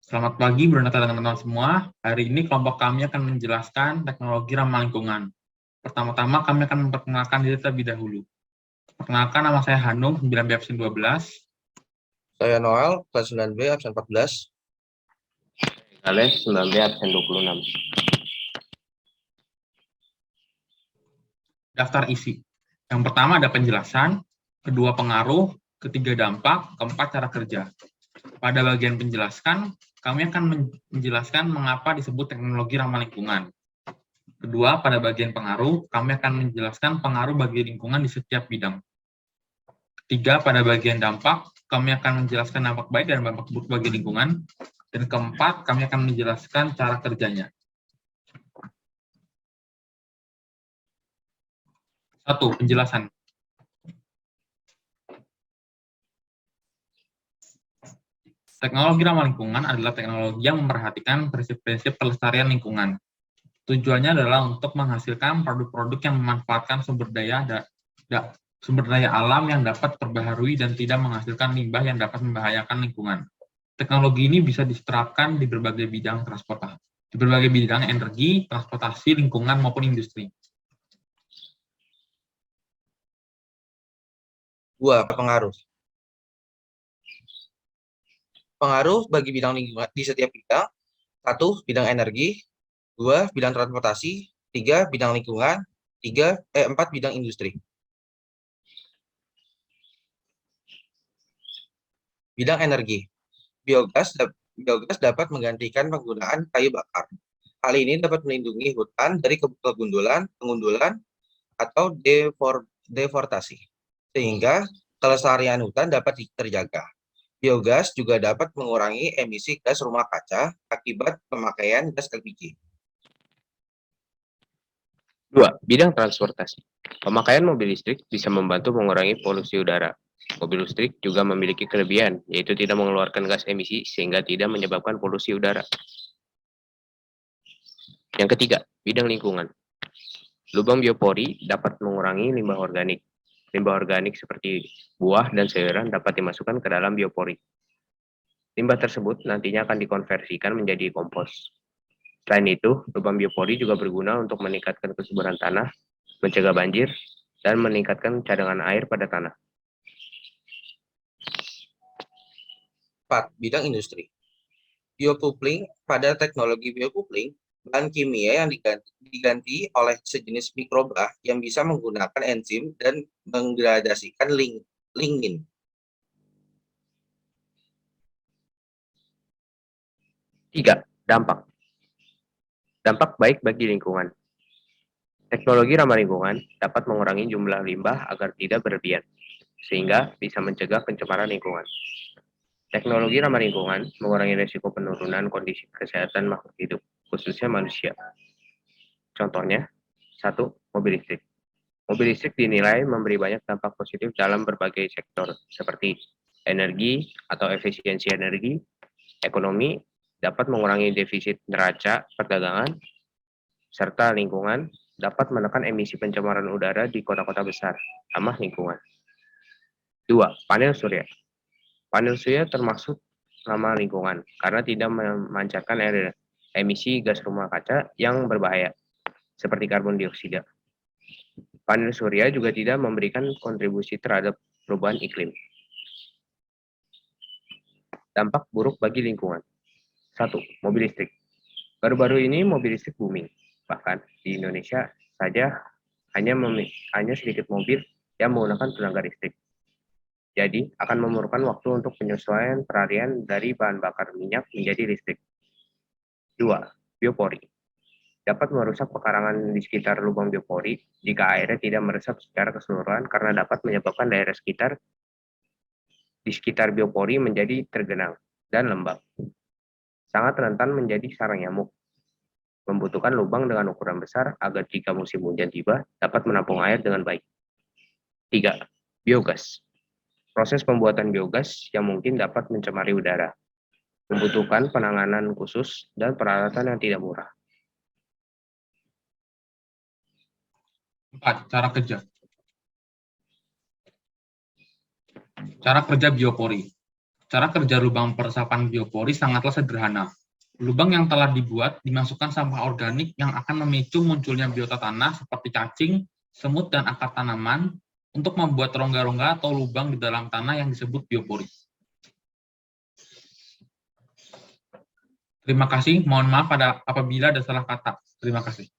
Selamat pagi, Bernata dan teman-teman semua. Hari ini kelompok kami akan menjelaskan teknologi ramah lingkungan. Pertama-tama kami akan memperkenalkan diri terlebih dahulu. Perkenalkan, nama saya Hanung, 9B absen 12. Saya Noel, kelas 9B, absen 14. Ales, 9B, absen 26. Daftar isi. Yang pertama ada penjelasan, kedua pengaruh, ketiga dampak, keempat cara kerja. Pada bagian penjelaskan, kami akan menjelaskan mengapa disebut teknologi ramah lingkungan. Kedua, pada bagian pengaruh, kami akan menjelaskan pengaruh bagi lingkungan di setiap bidang. Ketiga, pada bagian dampak, kami akan menjelaskan dampak baik dan dampak buruk bagi lingkungan. Dan keempat, kami akan menjelaskan cara kerjanya. 1. Penjelasan. Teknologi ramah lingkungan adalah teknologi yang memperhatikan prinsip-prinsip pelestarian lingkungan. Tujuannya adalah untuk menghasilkan produk-produk yang memanfaatkan sumber daya alam yang dapat terbaharui dan tidak menghasilkan limbah yang dapat membahayakan lingkungan. Teknologi ini bisa diterapkan di berbagai bidang transportasi, di berbagai bidang energi, transportasi, lingkungan maupun industri. 2. Pengaruh. Pengaruh bagi bidang lingkungan di setiap bidang. 1. Bidang energi. 2. Bidang transportasi. 3. Bidang lingkungan. 4. Bidang industri. Bidang energi. Biogas dapat menggantikan penggunaan kayu bakar. Hal ini dapat melindungi hutan dari pengundulan, atau deforestasi, sehingga kelestarian hutan dapat terjaga. Biogas juga dapat mengurangi emisi gas rumah kaca akibat pemakaian gas LPG. 2. Bidang transportasi. Pemakaian mobil listrik bisa membantu mengurangi polusi udara. Mobil listrik juga memiliki kelebihan, yaitu tidak mengeluarkan gas emisi sehingga tidak menyebabkan polusi udara. Yang ketiga, bidang lingkungan. Lubang biopori dapat mengurangi limbah organik. Limbah organik seperti buah dan sayuran dapat dimasukkan ke dalam biopori. Limbah tersebut nantinya akan dikonversikan menjadi kompos. Selain itu, lubang biopori juga berguna untuk meningkatkan kesuburan tanah, mencegah banjir, dan meningkatkan cadangan air pada tanah. 4. Bidang industri. Biocoupling. Pada teknologi biocoupling, bahan kimia yang diganti oleh sejenis mikroba yang bisa menggunakan enzim dan mengradasikan lignin. 3. Dampak. Dampak baik bagi lingkungan. Teknologi ramah lingkungan dapat mengurangi jumlah limbah agar tidak berlebihan, sehingga bisa mencegah pencemaran lingkungan. Teknologi ramah lingkungan mengurangi risiko penurunan kondisi kesehatan makhluk hidup, khususnya manusia. Contohnya, 1. Mobil listrik. Mobil listrik dinilai memberi banyak dampak positif dalam berbagai sektor, seperti energi atau efisiensi energi, ekonomi, dapat mengurangi defisit neraca perdagangan, serta lingkungan, dapat menekan emisi pencemaran udara di kota-kota besar, ramah lingkungan. 2. Panel surya. Panel surya termasuk ramah lingkungan karena tidak memancarkan emisi gas rumah kaca yang berbahaya, seperti karbon dioksida. Panel surya juga tidak memberikan kontribusi terhadap perubahan iklim. Dampak buruk bagi lingkungan. 1. Mobil listrik. Baru-baru ini mobil listrik booming. Bahkan di Indonesia saja hanya sedikit mobil yang menggunakan tenaga listrik. Jadi, akan memerlukan waktu untuk penyesuaian peralihan dari bahan bakar minyak menjadi listrik. 2. Biopori. Dapat merusak pekarangan di sekitar lubang biopori jika airnya tidak meresap secara keseluruhan karena dapat menyebabkan daerah di sekitar biopori menjadi tergenang dan lembab. Sangat rentan menjadi sarang nyamuk. Membutuhkan lubang dengan ukuran besar agar jika musim hujan tiba dapat menampung air dengan baik. 3. Biogas. Proses pembuatan biogas yang mungkin dapat mencemari udara. Membutuhkan penanganan khusus dan peralatan yang tidak murah. 4. Cara kerja. Cara kerja biopori. Cara kerja lubang peresapan biopori sangatlah sederhana. Lubang yang telah dibuat dimasukkan sampah organik yang akan memicu munculnya biota tanah seperti cacing, semut, dan akar tanaman untuk membuat rongga-rongga atau lubang di dalam tanah yang disebut biopori. Terima kasih, mohon maaf apabila ada salah kata. Terima kasih.